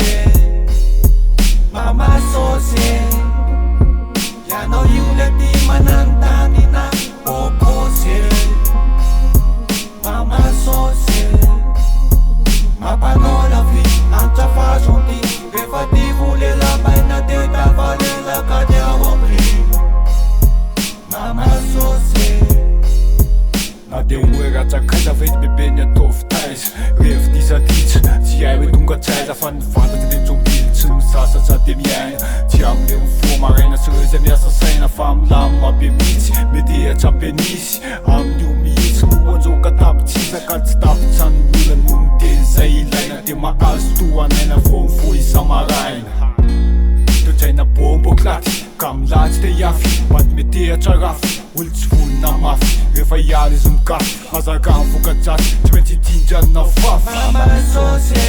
sosy, mama sosy. Ianao io le tia manantany na opposé. Mama sosy, mampanao la vie antra fa gentil. Rehefa ty voly lapaina de tavalelaka ny ao amry. Mama sosy. Na de hoe ratsakaiza fa izy bebe ny atao fitaiza. Rehefa disaditsy tsy hay hoe tonga tsaiza. Fa ny fantaky de tsombily tsy misasa sady miaina. Tsy amle mifoa maraina sy reo zay miasa saina. Fa milamina be mihitsy mety atsapenisy amin'io mihitsy. Lohanjoka tapitsisa ka tsy tapitsany olana no miteny zay ilaina. De mahazo toanaina vomivoa isa-maraina. Toetraina bomboky laty ka milatsy te hiafy. Maty metehatra rafy olo tsy volona mafy. Rehefa hiala izy mikafy mazaka ny voka-dratsy tsy maintsy hitindranina fafy. Mama sosy,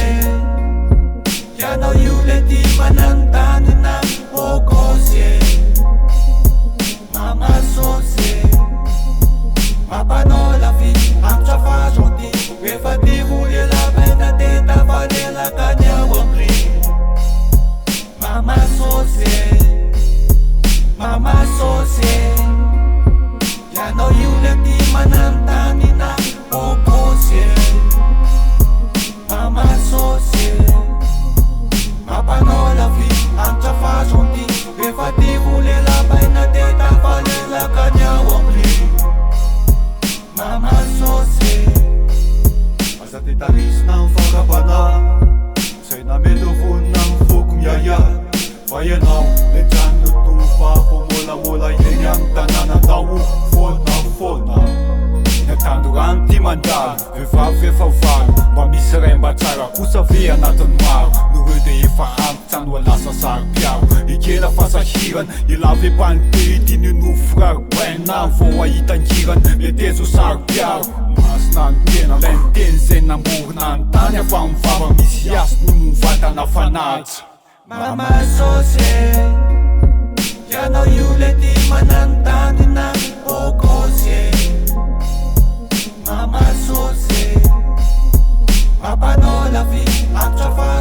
ianao io le tia manantany na opposé. Mama sosy, mampanao la vie antra fa gentil. Rehefa ty voly lapaina de tavalelaka ny ao amry. Mama sosy, mama sosy. Ianao io le tia manantany na opposé. Mama sosy, mampanao la vie antra fa gentil. Rehefa ty voly lapaina de tavalelaka ny ao amry. Mama sosy. Aza te tarisina ny fakapana, saina mety vonina ny foko miaia. Fa ianao le trano tofa fo molamola eny amin'ny tanàna tao foana. Natandorano ty mandalo vehivavy efa valo. Mba misy ray mba tsara kosa ve anatin'ny maro. Noreo de efa antitsany ho lasa sary-piaro. Ikela fasahirana ilave panite tiny nofo raribaina. Vao ahitangirana le tezo sary-piaro. Masina ny tena lay ny teny zay namorona ny tany. Afa mivava misy aso ny movatana fanaja. Mama sosy, ianao io le tia manantany na opposé. Mama sosy, mampanao la vie antra fa